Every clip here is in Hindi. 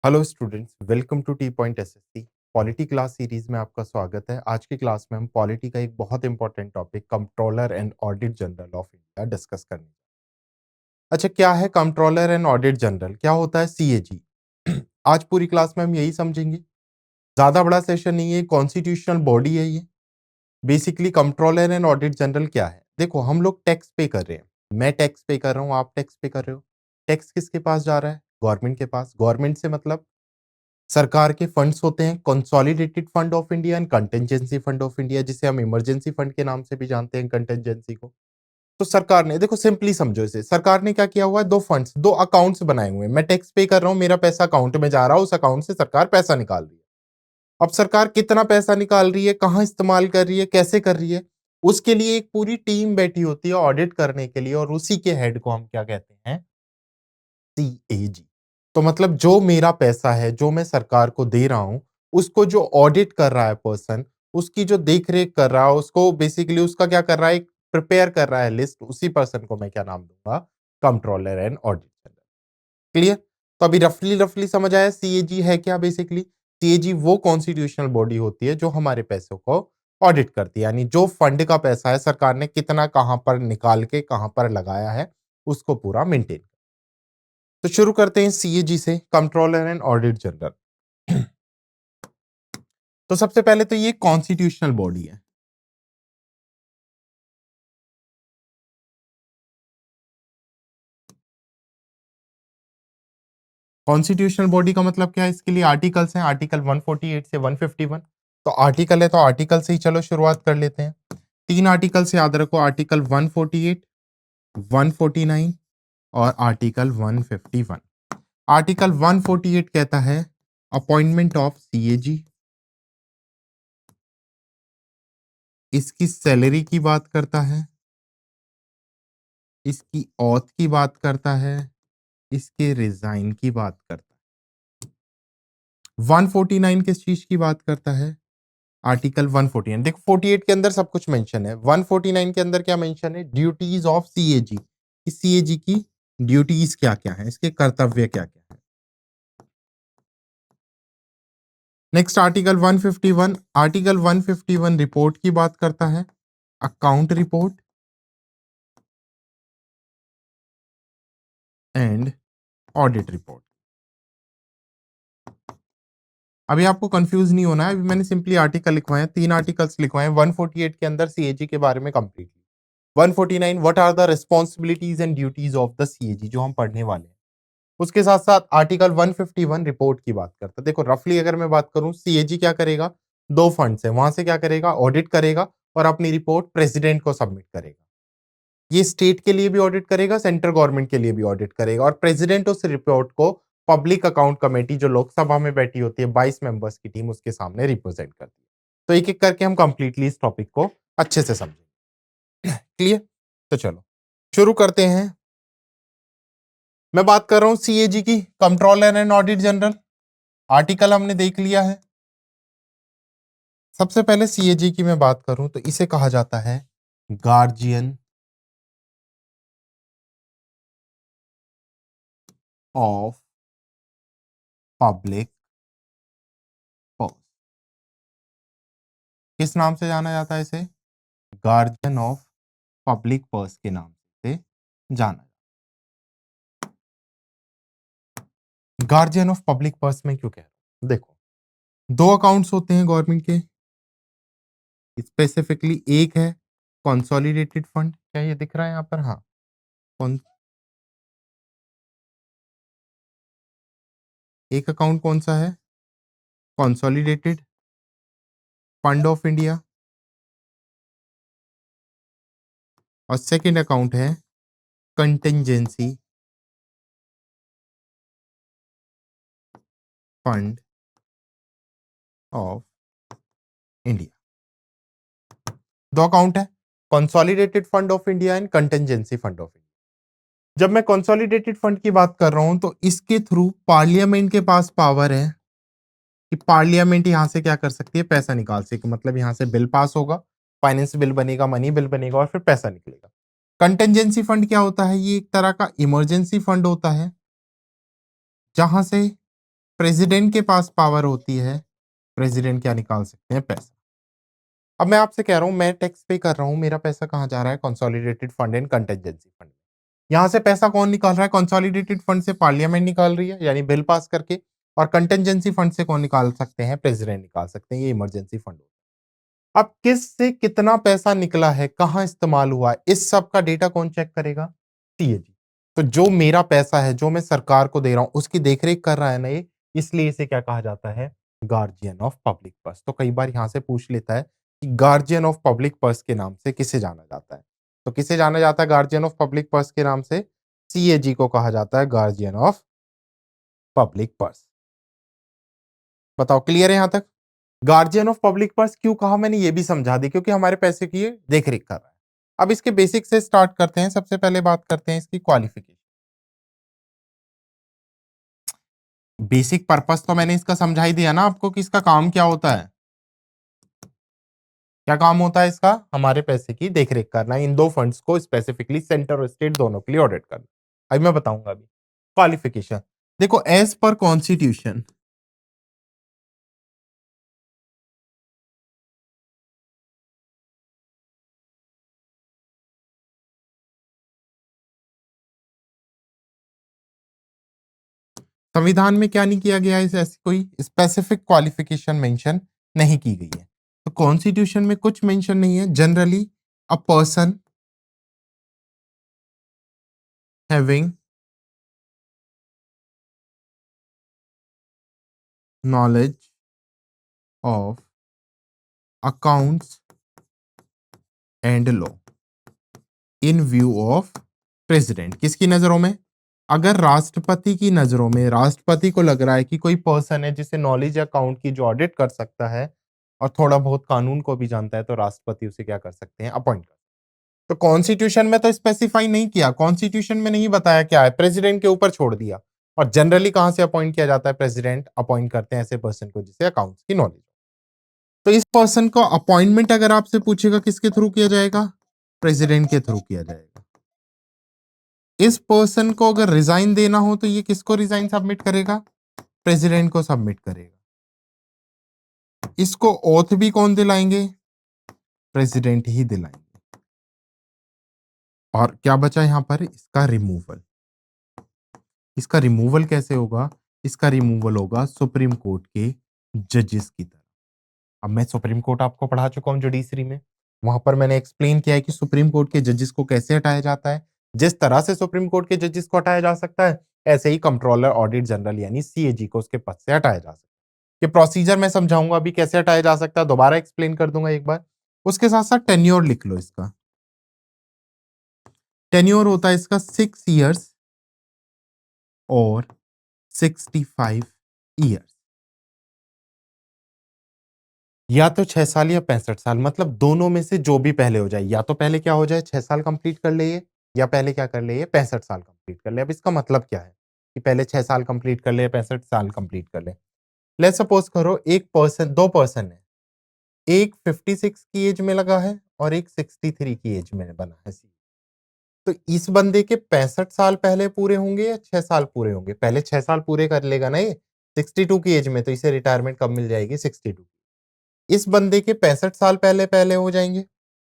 Hello students, welcome to T point SSC polity class series में आपका स्वागत है। आज की क्लास में हम पॉलिटी का एक बहुत important topic controller and audit general of India discuss करने। अच्छा, क्या है कंट्रोलर एंड ऑडिट जनरल, क्या होता है सीएजी? आज पूरी क्लास में हम यही समझेंगे। ज्यादा बड़ा सेशन नहीं है, कॉन्स्टिट्यूशनल बॉडी है ये। Basically controller and audit general क्या है? देखो, हम लोग टैक्स पे कर रहे हैं। मैं टैक्स पे कर रहा हूँ, आप टैक्स पे कर रहे हो। टैक्स किसके पास जा रहा है? गवर्नमेंट के पास। गवर्नमेंट से मतलब सरकार के फंड्स होते हैं, consolidated fund of India and contingency fund of India, जिसे हम इमरजेंसी फंड के नाम से भी जानते हैं, कंटिजेंसी को। तो सरकार ने, देखो सिंपली समझो इसे, सरकार ने क्या किया हुआ है, दो फंड्स, दो अकाउंट्स बनाए हुए हैं। मैं टैक्स पे कर रहा हूं, मेरा पैसा अकाउंट में जा रहा है, उस अकाउंट से सरकार पैसा निकाल रही है। अब सरकार कितना पैसा निकाल रही है, कहां इस्तेमाल कर रही है, कैसे कर रही है, उसके लिए एक पूरी टीम बैठी होती है ऑडिट करने के लिए, और उसी के हेड को हम क्या कहते हैं? सीएजी। तो मतलब जो मेरा पैसा है, जो मैं सरकार को दे रहा हूं, उसको जो ऑडिट कर रहा है पर्सन, उसकी जो देख रेख कर रहा है, उसको बेसिकली उसका क्या कर रहा है, प्रिपेयर कर रहा है लिस्ट, उसी पर्सन को मैं क्या नाम दूंगा? Controller and audit. क्लियर? तो अभी रफली रफली समझ आया सीएजी है क्या? बेसिकली सीएजी वो कॉन्स्टिट्यूशनल बॉडी होती है जो हमारे पैसों को ऑडिट करती है, यानी जो फंड का पैसा है, सरकार ने कितना कहां पर निकाल के कहां पर लगाया है, उसको पूरा मेंटेन। तो शुरू करते हैं सीएजी से, कंट्रोलर एंड ऑडिट जनरल। तो सबसे पहले तो ये कॉन्स्टिट्यूशनल बॉडी है। कॉन्स्टिट्यूशनल बॉडी का मतलब क्या है? इसके लिए आर्टिकल्स हैं, आर्टिकल 148 से 151। तो आर्टिकल है, तो आर्टिकल से ही चलो शुरुआत कर लेते हैं। तीन आर्टिकल से याद रखो, आर्टिकल 148, 149 और आर्टिकल 151। आर्टिकल 148 कहता है अपॉइंटमेंट ऑफ सीएजी, इसकी सैलरी की बात करता है, इसकी औथ की बात करता है, इसके रिजाइन की बात करता है। 149 किस चीज की बात करता है? आर्टिकल 149। देखो 48 के अंदर सब कुछ मेंशन है, 149 के अंदर क्या मेंशन है? Duties of CAG. सीएजी की ड्यूटीज क्या क्या है, इसके कर्तव्य क्या क्या है। Next article 151। आर्टिकल 151 रिपोर्ट की बात करता है, account report and audit report. अभी आपको कंफ्यूज नहीं होना है, अभी मैंने सिंपली आर्टिकल लिखवाए हैं, तीन आर्टिकल्स लिखवाए हैं। 148 के अंदर सीएजी के बारे में completely. 149 what are the responsibilities and duties of the CAG, जो हम पढ़ने वाले हैं। उसके साथ साथ आर्टिकल 151 रिपोर्ट की बात करता है। देखो रफली अगर मैं बात करूं, सीएजी क्या करेगा? दो फंड्स है, वहां से क्या करेगा? ऑडिट करेगा और अपनी रिपोर्ट प्रेसिडेंट को सबमिट करेगा। ये स्टेट के लिए भी ऑडिट करेगा, सेंट्रल गवर्नमेंट के लिए भी ऑडिट करेगा, और प्रेसिडेंट उस रिपोर्ट को पब्लिक अकाउंट कमेटी, जो लोकसभा में बैठी होती है 22 मेंबर्स की टीम, उसके सामने रिप्रेजेंट करती है। तो एक एक करके हम कंप्लीटली इस टॉपिक को अच्छे से समझेंगे। क्लियर? तो चलो शुरू करते हैं। मैं बात कर रहा हूं सीएजी की, controller and audit general. Article हमने देख लिया है। सबसे पहले सीएजी की मैं बात करूं तो इसे कहा जाता है गार्जियन ऑफ पब्लिक पर्स। किस नाम से जाना जाता है इसे? गार्जियन ऑफ पब्लिक पर्स के नाम से जाना। गार्जियन ऑफ पब्लिक पर्स में क्यों कह रहा हूं? देखो, दो अकाउंट्स होते हैं गवर्नमेंट के, स्पेसिफिकली एक है कंसोलिडेटेड फंड, क्या ये दिख रहा है यहाँ पर? हाँ। कौन? एक अकाउंट कौन सा है? कंसोलिडेटेड फंड ऑफ इंडिया, और सेकंड अकाउंट है कंटिजेंसी फंड ऑफ इंडिया। दो अकाउंट है, consolidated fund of India and contingency fund of India. जब मैं कंसोलिडेटेड फंड की बात कर रहा हूं तो इसके थ्रू पार्लियामेंट के पास पावर है कि पार्लियामेंट यहां से क्या कर सकती है? पैसा निकाल सके। मतलब यहां से बिल पास होगा, फाइनेंस बिल बनेगा, मनी बिल बनेगा, और फिर पैसा निकलेगा। कंटिजेंसी फंड क्या होता है? ये एक तरह का इमरजेंसी फंड होता है, जहां से प्रेसिडेंट के पास पावर होती है, प्रेसिडेंट क्या निकाल सकते हैं? पैसा। अब मैं आपसे कह रहा हूं मैं टैक्स पे कर रहा हूं, मेरा पैसा कहां जा रहा है? Consolidated fund and contingency fund. यहां से पैसा कौन निकाल रहा है? कंसोलिडेटेड फंड से पार्लियामेंट निकाल रही है, यानी बिल पास करके। और कंटिजेंसी फंड से कौन निकाल सकते हैं? प्रेसिडेंट निकाल सकते हैं। ये इमरजेंसी फंड। अब किस से कितना पैसा निकला है, कहां इस्तेमाल हुआ है, इस सब का डेटा कौन चेक करेगा? सीएजी। तो जो मेरा पैसा है, जो मैं सरकार को दे रहा हूं, उसकी देखरेख कर रहा है ना ये, इसलिए इसे क्या कहा जाता है? Guardian of public purse. तो कई बार यहां से पूछ लेता है कि गार्जियन ऑफ पब्लिक पर्स के नाम से किसे जाना जाता है? तो किसे जाना जाता है गार्जियन ऑफ पब्लिक पर्स के नाम से? सीएजी को कहा जाता है गार्जियन ऑफ पब्लिक पर्स। बताओ, क्लियर है यहां तक? गार्जियन ऑफ पब्लिक पर्स क्यों कहा मैंने, ये भी समझा दी, क्योंकि हमारे पैसे की ये देख-रेख कर रहा है। अब इसके बेसिक से स्टार्ट करते हैं। सबसे पहले बात करते हैं इसकी क्वालिफिकेशन। बेसिक पर्पस तो मैंने इसका समझा ही दिया ना आपको कि इसका काम क्या होता है। क्या काम होता है इसका? हमारे पैसे की देख-रेख करना, इन दो फंड्स को स्पेसिफिकली सेंटर और स्टेट दोनों के लिए ऑडिट करना। अभी मैं बताऊंगा अभी। क्वालिफिकेशन देखो, एज पर कॉन्स्टिट्यूशन संविधान में क्या नहीं किया गया है? ऐसी कोई स्पेसिफिक क्वालिफिकेशन मेंशन नहीं की गई है। तो कॉन्स्टिट्यूशन में कुछ मेंशन नहीं है। Generally a person having knowledge of accounts and law in view of president. किसकी नजरों में? अगर राष्ट्रपति की नजरों में, राष्ट्रपति को लग रहा है कि कोई पर्सन है जिसे नॉलेज अकाउंट की, जो ऑडिट कर सकता है और थोड़ा बहुत कानून को भी जानता है, तो राष्ट्रपति उसे क्या कर सकते हैं? अपॉइंट कर। तो कॉन्स्टिट्यूशन में तो स्पेसिफाई नहीं किया, कॉन्स्टिट्यूशन में नहीं बताया क्या है, प्रेसिडेंट के ऊपर छोड़ दिया। और जनरली कहां से अपॉइंट किया जाता है? प्रेसिडेंट अपॉइंट करते हैं ऐसे पर्सन को जिसे अकाउंट्स की नॉलेज। तो इस पर्सन को अपॉइंटमेंट अगर आपसे पूछेगा किसके थ्रू किया जाएगा? प्रेसिडेंट के थ्रू किया जाएगा। इस पर्सन को अगर रिजाइन देना हो तो ये किसको रिजाइन सबमिट करेगा? प्रेसिडेंट को सबमिट करेगा। इसको ओथ भी कौन दिलाएंगे? प्रेसिडेंट ही दिलाएंगे। और क्या बचा यहां पर? इसका रिमूवल। इसका रिमूवल कैसे होगा? इसका रिमूवल होगा सुप्रीम कोर्ट के जजेस की तरफ। अब मैं सुप्रीम कोर्ट आपको पढ़ा चुका हूं जुडिशरी में। वहां पर मैंने एक्सप्लेन किया है कि सुप्रीम कोर्ट के जजेस को कैसे हटाया जाता है। जिस तरह से सुप्रीम कोर्ट के जजेस को हटाया जा सकता है, ऐसे ही कंट्रोलर ऑडिट जनरल यानी सीएजी को उसके पद से हटाया जा सकता है। ये प्रोसीजर मैं समझाऊंगा अभी कैसे हटाया जा सकता है, दोबारा एक्सप्लेन कर दूंगा एक बार। उसके साथ साथ टेन्योर लिख लो इसका। टेन्योर होता है इसका 6 years और 65 years। या तो 6 साल या 65 साल, मतलब दोनों में से जो भी पहले हो जाए। या तो पहले क्या हो जाए, 6 साल कंप्लीट कर ले ये, या पहले क्या कर ले ये, 65 साल कंप्लीट कर ले। अब इसका मतलब क्या है कि पहले 6 साल कंप्लीट कर ले, 65 साल कंप्लीट कर ले? लेट्स सपोज करो एक पर्सन, दो पर्सन है, एक 56 की एज में लगा है और एक 63 की एज में बना है। तो इस बंदे के 65 साल पहले पूरे होंगे या 6 साल पूरे होंगे? पहले 6 साल पूरे कर लेगा ना ये 62 की एज में, तो इसे रिटायरमेंट कब मिल जाएगी? 62। इस बंदे के 65 साल पहले पहले हो जाएंगे,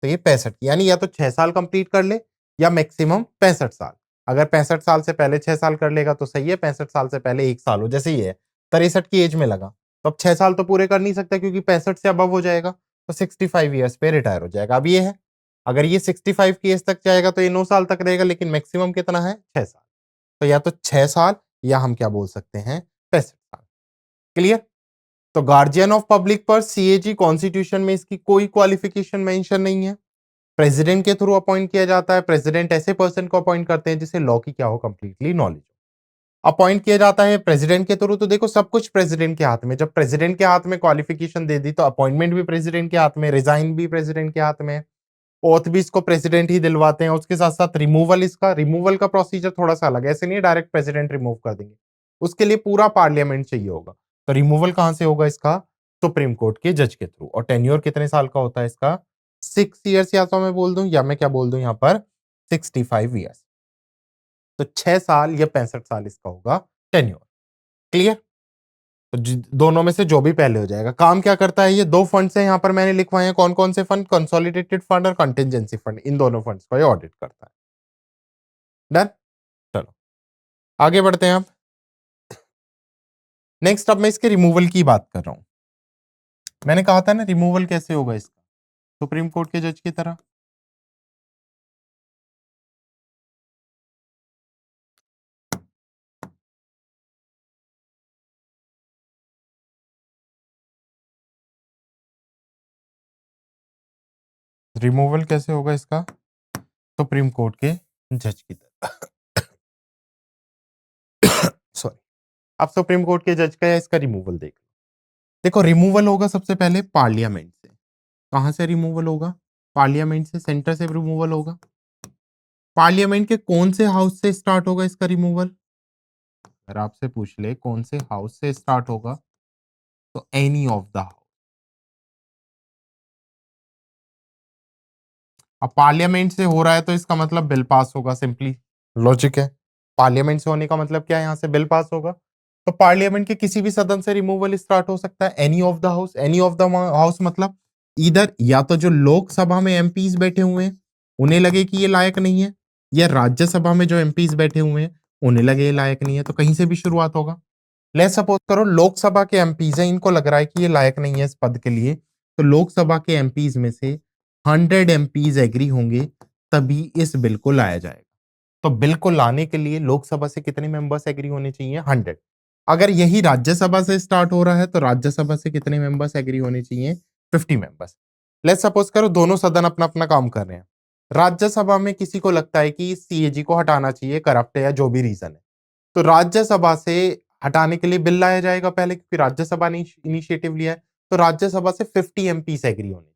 तो ये 65, यानी या तो 6 साल कंप्लीट कर ले या मैक्सिमम 65 साल। अगर 65 साल से पहले 6 साल कर लेगा तो सही है, 65 साल से पहले 1 साल हो, जैसे ये है 63 की एज में लगा, तो अब 6 साल तो पूरे कर नहीं सकता क्योंकि 65 से अबव हो जाएगा, तो 65 ईयर्स पे रिटायर हो जाएगा। अब ये है, अगर ये 65 की एज तक जाएगा तो ये 9 साल तक रहेगा, लेकिन मैक्सिमम कितना है? 6 साल। तो या तो 6 साल या हम क्या बोल सकते हैं? 65 साल। क्लियर? तो गार्जियन ऑफ पब्लिक पर सीएजी, कॉन्स्टिट्यूशन में इसकी कोई क्वालिफिकेशन मेंशन नहीं है। प्रेसिडेंट के थ्रू अपॉइंट किया जाता है। प्रेसिडेंट ऐसे पर्सन को अपॉइंट करते हैं जिसे लॉ की क्या हो, कंप्लीटली नॉलेज हो। अपॉइंट किया जाता है प्रेसिडेंट के थ्रू, तो देखो सब कुछ प्रेसिडेंट के हाथ में। जब प्रेसिडेंट के हाथ में क्वालिफिकेशन दे दी तो अपॉइंटमेंट भी प्रेसिडेंट के हाथ में, रिजाइन भी प्रेसिडेंट के हाथ में, ओथ भी इसको प्रेसिडेंट ही दिलवाते हैं। उसके साथ साथ रिमूवल, इसका रिमूवल का प्रोसीजर थोड़ा सा अलग है, ऐसे नहीं डायरेक्ट प्रेसिडेंट रिमूव कर देंगे, उसके लिए पूरा पार्लियामेंट चाहिए होगा। तो रिमूवल कहां से होगा इसका? सुप्रीम कोर्ट के जज के थ्रू। और टेन्योर कितने साल का होता है इसका? 6 years, या तो मैं बोल दूं या मैं क्या बोल दूं यहां पर, 65 years। तो 6 साल या 65 साल इसका होगा टेन्योर। क्लियर? तो दोनों में से जो भी पहले हो जाएगा। काम क्या करता है, ये दो फंड्स हैं यहाँ पर मैंने लिखवाए हैं, कौन कौन से फंड, कंसोलिडेटेड फंड और कंटिजेंसी फंड, इन दोनों फंड्स को ये ऑडिट करता है। डन, चलो आगे बढ़ते हैं। अब नेक्स्ट, अब मैं इसके रिमूवल की बात कर रहा हूं। मैंने कहा था ना रिमूवल कैसे होगा इसका, सुप्रीम कोर्ट के जज की तरह। रिमूवल कैसे होगा इसका, सुप्रीम कोर्ट के जज की तरह। सॉरी, अब सुप्रीम कोर्ट के जज का है, इसका रिमूवल देख लो। देखो रिमूवल होगा सबसे पहले पार्लियामेंट से। कहां से रिमूवल होगा, पार्लियामेंट से, सेंटर से रिमूवल होगा। पार्लियामेंट के कौन से हाउस से स्टार्ट होगा इसका रिमूवल, अगर आपसे पूछ ले कौन से हाउस से स्टार्ट होगा, तो एनी ऑफ द हाउस। अब पार्लियामेंट से हो रहा है तो इसका मतलब बिल पास होगा, सिंपली लॉजिक है। पार्लियामेंट से होने का मतलब क्या है, यहां से बिल पास होगा। तो पार्लियामेंट के किसी भी सदन से रिमूवल स्टार्ट हो सकता है, any of the house. Any of the house मतलब इधर या तो जो लोकसभा में एमपीज बैठे हुए हैं उन्हें लगे कि ये लायक नहीं है, या राज्यसभा में जो एमपीज बैठे हुए हैं उन्हें लगे ये लायक नहीं है, तो कहीं से भी शुरुआत होगा। ले सपोज करो लोकसभा के एमपीज हैं, इनको लग रहा है कि ये लायक नहीं है इस पद के लिए, तो लोकसभा के एमपीज में से 100 एमपीज एग्री होंगे तभी इस बिल को लाया जाएगा। तो बिल को लाने के लिए लोकसभा से कितने मेंबर्स एग्री होने चाहिए, 100। अगर यही राज्यसभा से स्टार्ट हो रहा है तो राज्यसभा से कितने मेंबर्स एग्री होने चाहिए, 50 मेंबर्स। लेट्स सपोज करो दोनों सदन अपना अपना काम कर रहे हैं। राज्यसभा में किसी को लगता है कि सीएजी को हटाना चाहिए, करप्ट है या जो भी रीजन है, तो राज्यसभा से हटाने के लिए बिल लाया जाएगा पहले, क्योंकि राज्यसभा ने इनिशिएटिव लिया है। तो राज्यसभा से 50 एमपी से एग्री होने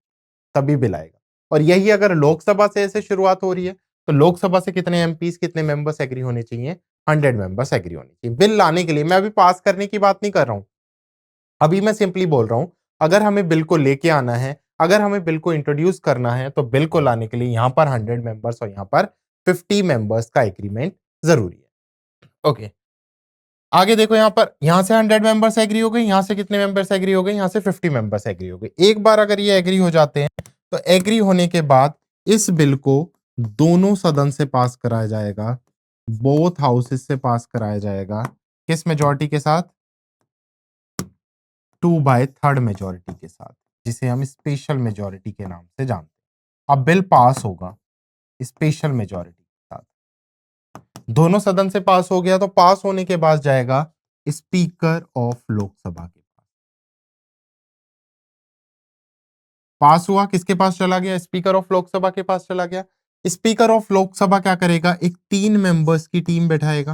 तभी बिल आएगा। और यही अगर लोकसभा से ऐसे शुरुआत हो रही है तो लोकसभा से कितने एमपीस, कितने मेंबर्स एग्री होने चाहिए, 100 मेंबर्स एग्री होने चाहिए बिल लाने के लिए। मैं अभी पास करने की बात नहीं कर रहा हूं, अभी मैं सिंपली बोल रहा हूं अगर हमें बिल को लेके आना है, अगर हमें बिल को इंट्रोड्यूस करना है, तो बिल को लाने के लिए यहां पर 100 मेंबर्स और यहां पर 50 मेंबर्स का एग्रीमेंट जरूरी है। ओके, आगे देखो यहां पर, यहां से 100 मेंबर्स एग्री हो गए, यहां से कितने मेंबर्स एग्री हो गए, यहां से 50 मेंबर्स एग्री हो गए। एक बार अगर ये एग्री हो जाते हैं तो एग्री होने के बाद इस बिल को दोनों सदन से पास कराया जाएगा, बोथ हाउसेस से पास कराया जाएगा। किस मेजॉरिटी के साथ, 2/3 मेजॉरिटी के साथ, जिसे हम स्पेशल मेजॉरिटी के नाम से जानते हैं। अब बिल पास होगा स्पेशल मेजॉरिटी के साथ, दोनों सदन से पास हो गया, तो पास होने के बाद जाएगा स्पीकर ऑफ लोकसभा के पास। पास हुआ, किसके पास चला गया, स्पीकर ऑफ लोकसभा के पास चला गया। स्पीकर ऑफ लोकसभा क्या करेगा, एक 3 मेंबर्स की टीम बैठाएगा,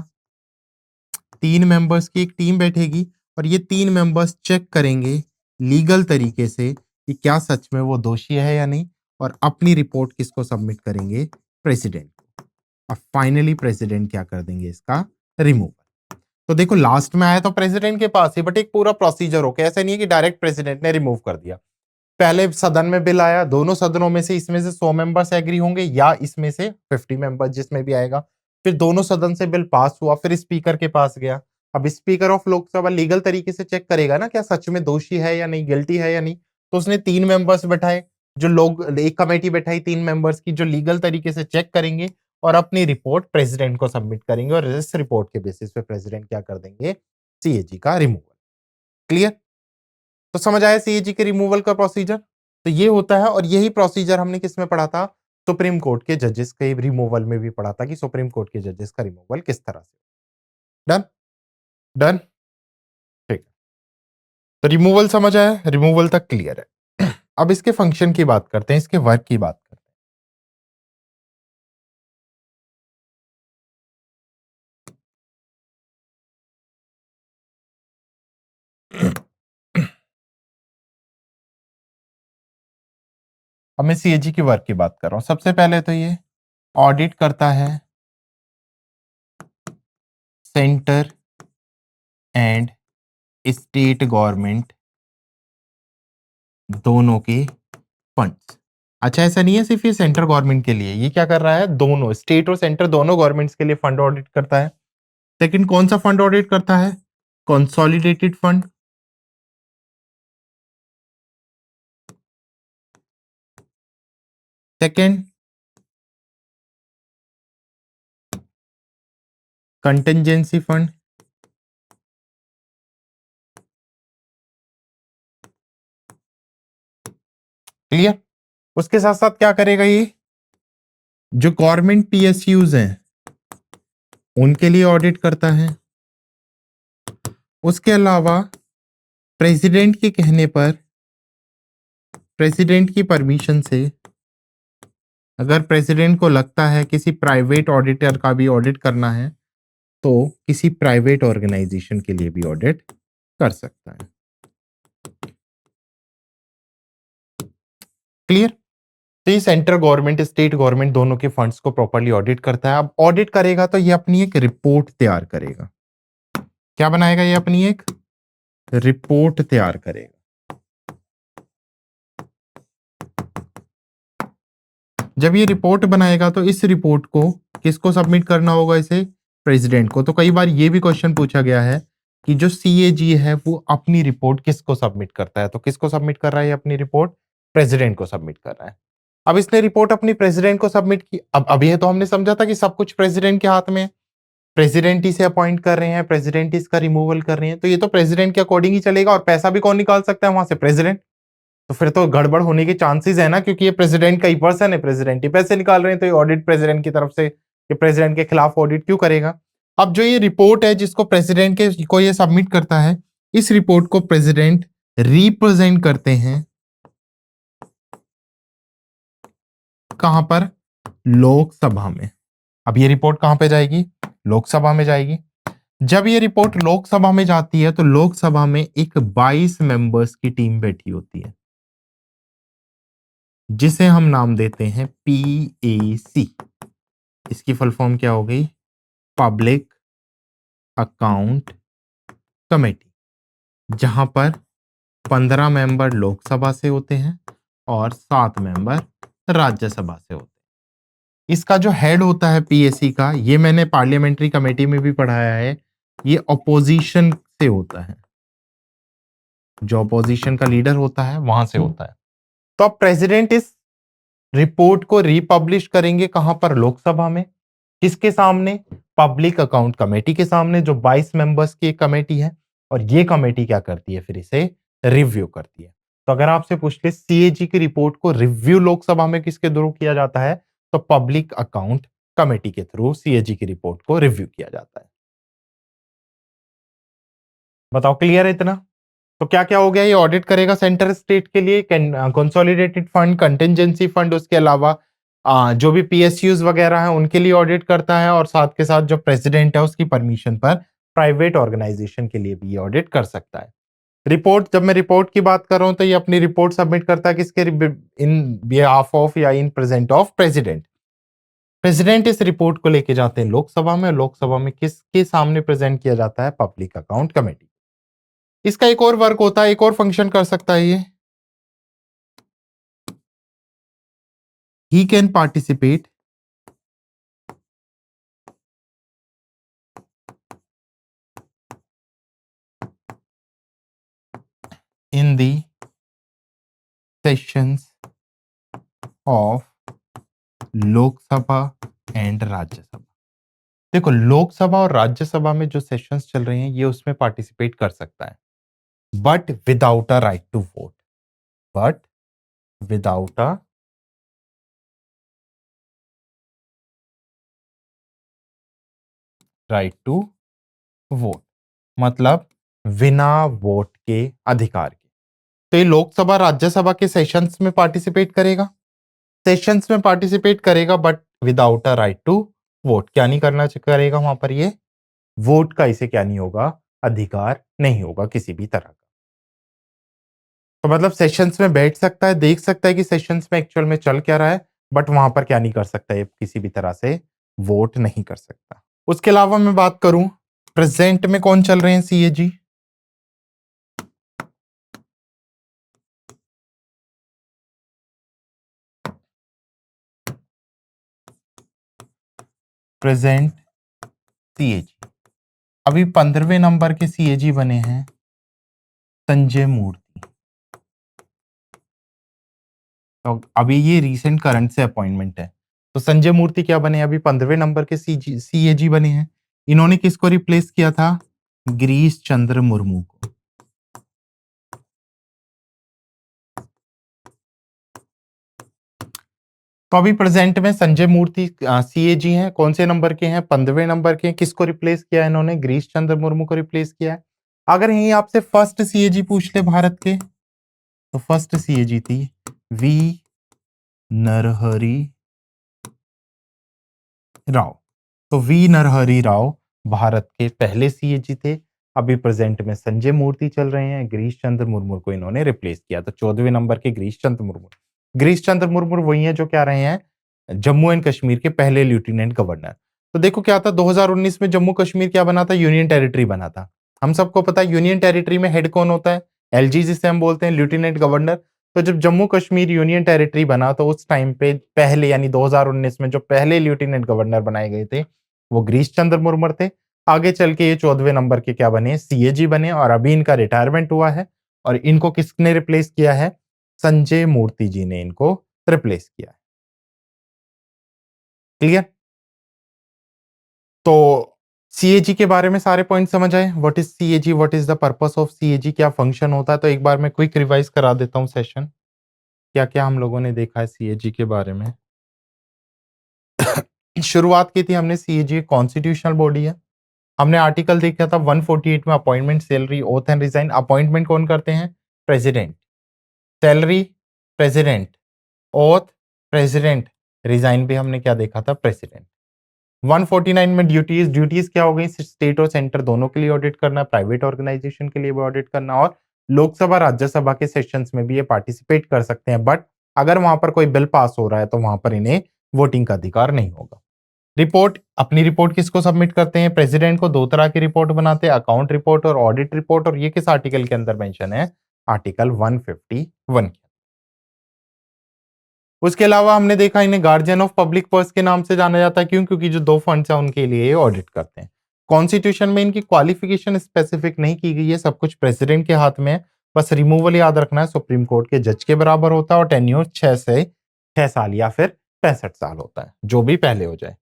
3 मेंबर्स की एक टीम बैठेगी और ये 3 मेंबर्स चेक करेंगे लीगल तरीके से कि क्या सच में वो दोषी है या नहीं, और अपनी रिपोर्ट किसको सबमिट करेंगे, प्रेसिडेंट को। और फाइनली प्रेसिडेंट क्या कर देंगे, इसका रिमूवल। तो देखो लास्ट में आया तो प्रेसिडेंट के पास ही, बट एक पूरा प्रोसीजर हो गया, ऐसा नहीं है कि डायरेक्ट प्रेसिडेंट ने रिमूव कर दिया। पहले सदन में बिल आया, दोनों सदनों में से इसमें से 100 मेंबर्स एग्री होंगे या इसमें से 50 मेंबर्स, जिसमें भी आएगा। फिर दोनों सदन से बिल पास हुआ, फिर स्पीकर के पास गया। अब स्पीकर ऑफ लोकसभा लीगल तरीके से चेक करेगा ना क्या सच में दोषी है या नहीं, गिल्टी है या नहीं। तो उसने 3 मेंबर्स बैठाए, जो लोग एक कमेटी बैठाई 3 मेंबर्स की, जो लीगल तरीके से चेक करेंगे और अपनी रिपोर्ट प्रेसिडेंट को सबमिट करेंगे, और इस रिपोर्ट के बेसिस पे प्रेसिडेंट क्या कर देंगे, सीएजी का रिमूवल। क्लियर, तो समझ आया सीएजी के रिमूवल का प्रोसीजर। तो ये होता है, और यही प्रोसीजर हमने किस में पढ़ा था, सुप्रीम कोर्ट के जजेस के रिमूवल में भी पढ़ा था कि सुप्रीम कोर्ट के जजेस का रिमूवल किस तरह से। डन, डन, ठीक है। तो रिमूवल समझ आया, रिमूवल तक क्लियर है। अब इसके फंक्शन की बात करते हैं, इसके वर्क की बात करते हैं। अब मैं सीएजी की वर्क की बात कर रहा हूं। सबसे पहले तो ये ऑडिट करता है सेंटर एंड स्टेट गवर्नमेंट दोनों के फंड्स। अच्छा, ऐसा नहीं है सिर्फ ये सेंट्रल गवर्नमेंट के लिए, ये क्या कर रहा है, दोनों स्टेट और सेंटर दोनों गवर्नमेंट्स के लिए फंड ऑडिट करता है। सेकंड कौन सा फंड ऑडिट करता है, consolidated fund, second, contingency fund, clear. उसके साथ साथ क्या करेगा ये, जो गवर्नमेंट पीएसयूज हैं उनके लिए ऑडिट करता है। उसके अलावा प्रेसिडेंट के कहने पर, प्रेसिडेंट की परमिशन से, अगर प्रेसिडेंट को लगता है किसी प्राइवेट ऑडिटर का भी ऑडिट करना है तो किसी प्राइवेट ऑर्गेनाइजेशन के लिए भी ऑडिट कर सकता है। क्लियर। तो ये सेंट्रल गवर्नमेंट स्टेट गवर्नमेंट दोनों के फंड्स को प्रॉपर्ली ऑडिट करता है। अब ऑडिट करेगा तो ये अपनी एक रिपोर्ट तैयार करेगा। क्या बनाएगा, ये अपनी एक रिपोर्ट तैयार करेगा। जब ये रिपोर्ट बनाएगा तो इस रिपोर्ट को किसको सबमिट करना होगा, इसे प्रेसिडेंट को। तो कई बार ये भी क्वेश्चन पूछा गया है कि जो सीएजी है वो अपनी रिपोर्ट किसको सबमिट करता है, तो किसको सबमिट कर रहा है, अपनी रिपोर्ट प्रेसिडेंट को सबमिट कर रहा है। अब इसने रिपोर्ट अपनी प्रेसिडेंट को सबमिट की। अब ये तो हमने समझा था कि सब कुछ प्रेसिडेंट के हाथ में है, प्रेसिडेंट ही से अपॉइंट कर रहे हैं, प्रेसिडेंट ही इसका रिमूवल कर रहे हैं, तो ये तो प्रेसिडेंट के अकॉर्डिंग ही चलेगा। और पैसा भी कौन निकाल सकता है वहां से, प्रेसिडेंट। तो फिर तो गड़बड़ होने के चांसेस है ना, क्योंकि ये प्रेसिडेंट का ही पर्सन है, प्रेसिडेंट ही पैसे निकाल रहे हैं, तो ये ऑडिट प्रेसिडेंट की तरफ से, ये प्रेसिडेंट के खिलाफ ऑडिट क्यों करेगा। अब जो ये रिपोर्ट है जिसको प्रेसिडेंट के को ये सबमिट करता है, इस रिपोर्ट को प्रेसिडेंट रिप्रेजेंट करते हैं कहां पर, लोकसभा में। अब ये रिपोर्ट कहां पे जाएगी, लोकसभा में जाएगी। जब ये रिपोर्ट लोकसभा में जाती है तो लोकसभा में एक 22 मेंबर्स की टीम बैठी होती है जिसे हम नाम देते हैं पीएसी। इसकी फुल फॉर्म क्या हो गई, पब्लिक अकाउंट कमेटी, जहां पर 15 मेंबर लोकसभा से होते हैं और 7 मेंबर राज्यसभा से होते हैं। इसका जो हेड होता है पीएसी का, ये मैंने पार्लियामेंट्री कमेटी में भी पढ़ाया है, ये अपोजिशन से होता है, जो अपोजिशन का लीडर होता है वहां से होता है। तो अब प्रेसिडेंट इस रिपोर्ट को रिपब्लिश करेंगे कहां पर, लोकसभा में। किसके सामने, पब्लिक अकाउंट कमेटी के सामने, जो 22 मेंबर्स की एक कमेटी है। और ये कमेटी क्या करती है, फिर इसे रिव्यू करती है। तो अगर आपसे पूछ ले सीएजी की रिपोर्ट को रिव्यू लोकसभा में किसके थ्रू किया जाता है, तो पब्लिक अकाउंट कमेटी के थ्रू सीएजी की रिपोर्ट को रिव्यू किया जाता है। बताओ, क्लियर है इतना। तो क्या क्या हो गया, ये ऑडिट करेगा सेंटर स्टेट के लिए कंसोलिडेटेड फंड, कंटिंजेंसी फंड, उसके अलावा जो भी पीएसयूज वगैरह हैं उनके लिए ऑडिट करता है, और साथ के साथ जो प्रेसिडेंट है उसकी परमिशन पर प्राइवेट ऑर्गेनाइजेशन के लिए भी ये ऑडिट कर सकता है। रिपोर्ट, जब मैं रिपोर्ट की बात कर रहा हूं तो ये अपनी रिपोर्ट सबमिट करता है किसके, इन बिहाफ ऑफ या in present of president. President इस रिपोर्ट को लेके जाते हैं लोकसभा में, और लोकसभा में किसके सामने प्रेजेंट किया जाता है, पब्लिक अकाउंट कमेटी। इसका एक और वर्क होता है, एक और फंक्शन कर सकता है ये, he can participate in the sessions of लोक सभा एंड राज्यसभा। देखो, लोकसभा और राज्यसभा में जो सेशंस चल रहे हैं ये उसमें पार्टिसिपेट कर सकता है, but without a right to vote, but without a right to vote, मतलब बिना वोट के अधिकार के। तो ये लोकसभा राज्यसभा के सेशंस में पार्टिसिपेट करेगा, सेशंस में पार्टिसिपेट करेगा, but without a right to vote. क्या नहीं करना करेगा वहां पर, ये वोट का इसे क्या नहीं होगा, अधिकार नहीं होगा किसी भी तरह का। तो मतलब सेशंस में बैठ सकता है, देख सकता है कि सेशंस में एक्चुअल में चल क्या रहा है, बट वहां पर क्या नहीं कर सकता, ये किसी भी तरह से वोट नहीं कर सकता। उसके अलावा मैं बात करूं, प्रेजेंट में कौन चल रहे हैं सीएजी, प्रेजेंट सीएजी। अभी 15वें नंबर के सीएजी बने हैं संजय मूर्ति। तो अभी ये रिसेंट करंट से अपॉइंटमेंट है। तो संजय मूर्ति क्या बने, अभी 15वें नंबर के सीएजी बने हैं। इन्होंने किसको रिप्लेस किया था? गिरीश चंद्र मुर्मू को। तो अभी प्रेजेंट में संजय मूर्ति सीएजी हैं। कौन से नंबर के हैं? 15वें नंबर के हैं। किसको रिप्लेस किया है इन्होंने? गिरीश चंद्र मुर्मू को रिप्लेस किया है। अगर यही आपसे फर्स्ट सीएजी पूछ ले भारत के, तो फर्स्ट सीएजी थी वी नरहरि राव। तो वी नरहरि राव भारत के पहले सीएजी थे। अभी प्रेजेंट में संजय मूर्ति चल रहे हैं। गिरीश चंद्र मुर्मू को इन्होंने रिप्लेस किया। तो 14वें नंबर के गिरीश चंद्र मुर्मू। गिरीश चंद्र मुर्मू वही है जो क्या रहे हैं जम्मू एंड कश्मीर के पहले लेफ्टिनेंट गवर्नर। तो देखो क्या था, 2019 में जम्मू कश्मीर क्या बना था? यूनियन टेरिटरी बना था। हम सबको पता है यूनियन टेरिटरी में हेड कौन होता है? एलजी, जिसे हम बोलते हैं लेफ्टिनेंट गवर्नर। तो जब जम्मू कश्मीर यूनियन टेरिटरी बना तो उस टाइम पे पहले यानी 2019 में जो पहले लेफ्टिनेंट गवर्नर बनाए गए थे वो गिरीश चंद्र मुर्मू थे। आगे चल के ये 14वें नंबर के क्या बने? सीएजी बने और अभी इनका रिटायरमेंट हुआ है। और इनको किसने रिप्लेस किया है? संजय मूर्ति जी ने इनको रिप्लेस किया है। क्लियर? तो सीएजी के बारे में सारे पॉइंट समझ आए। What is CAG, what is the purpose of CAG, क्या फंक्शन होता है? तो एक बार मैं क्विक रिवाइज करा देता हूं सेशन, क्या क्या हम लोगों ने देखा है सीएजी के बारे में। शुरुआत की थी हमने, सीएजी कॉन्स्टिट्यूशनल बॉडी है। हमने आर्टिकल देखा था 148 में, appointment, salary, oath and resign. Appointment कौन करते हैं? President. Salary president, oath president, resign भी हमने क्या देखा था? प्रेसिडेंट। 149 में ड्यूटीज, ड्यूटीज क्या हो गई? स्टेट और सेंटर दोनों के लिए ऑडिट करना, प्राइवेट ऑर्गेनाइजेशन के लिए भी ऑडिट करना, और लोकसभा राज्यसभा के सेशंस में भी ये पार्टिसिपेट कर सकते हैं। बट अगर वहां पर कोई बिल पास हो रहा है तो वहां पर इन्हें वोटिंग का अधिकार नहीं होगा। रिपोर्ट, अपनी रिपोर्ट किसको सबमिट करते हैं? प्रेसिडेंट को। दो तरह की रिपोर्ट बनाते हैं, अकाउंट रिपोर्ट और ऑडिट रिपोर्ट। और ये किस आर्टिकल के अंदर मेंशन है? आर्टिकल 151 के। उसके अलावा हमने देखा इन्हें गार्जियन ऑफ पब्लिक पर्स के नाम से जाना जाता है। क्यों? क्योंकि जो दो फंड्स हैं उनके लिए ये ऑडिट करते हैं। कॉन्स्टिट्यूशन में इनकी क्वालिफिकेशन स्पेसिफिक नहीं की गई है, सब कुछ प्रेसिडेंट के हाथ में है। बस रिमूवल याद रखना है, सुप्रीम कोर्ट के जज के बराबर होता है और टेन्योर 6 से 6 साल या फिर 65 साल होता है, जो भी पहले हो जाए।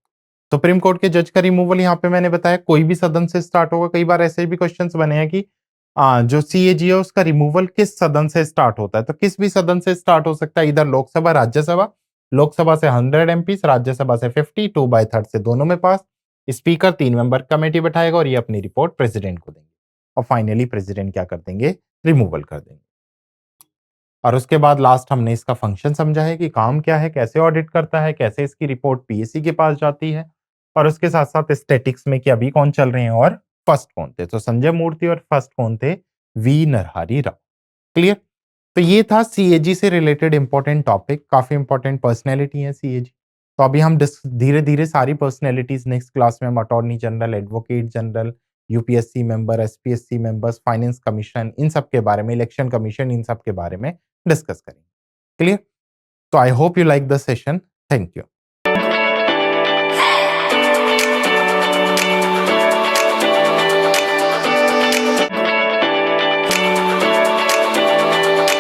सुप्रीम कोर्ट के जज का रिमूवल यहाँ पे मैंने बताया कोई भी सदन से स्टार्ट होगा। कई बार ऐसे भी क्वेश्चंस बने हैं कि जो सीएजी है उसका रिमूवल किस सदन से स्टार्ट होता है? तो किस भी सदन से स्टार्ट हो सकता है, इधर लोकसभा, राज्यसभा। लोकसभा से 100 एमपी, राज्यसभा से 50, 2/3 से दोनों में पास। स्पीकर 3 मेंबर कमेटी बैठाएगा और ये अपनी रिपोर्ट प्रेसिडेंट को देंगे। और फाइनली प्रेसिडेंट क्या कर देंगे? रिमूवल कर देंगे। और उसके बाद लास्ट हमने इसका फंक्शन समझा है कि काम क्या है, कैसे ऑडिट करता है, कैसे इसकी रिपोर्ट पीएससी के पास जाती है, और उसके साथ साथ स्टैटिक्स में कि अभी कौन चल रहे हैं और फर्स्ट कौन थे। तो संजय मूर्ति और फर्स्ट कौन थे? वी नरहरि राव। क्लियर? तो ये था सीएजी से रिलेटेड इंपॉर्टेंट टॉपिक। काफी इंपॉर्टेंट पर्सनैलिटी है सीएजी। तो अभी हम धीरे धीरे सारी पर्सनैलिटीज नेक्स्ट क्लास में हम attorney general, advocate general, UPSC member, SPSC members, finance commission, इन सब के बारे में, इलेक्शन कमीशन, इन सब के बारे में डिस्कस करेंगे। क्लियर? तो I hope you like the session. Thank you.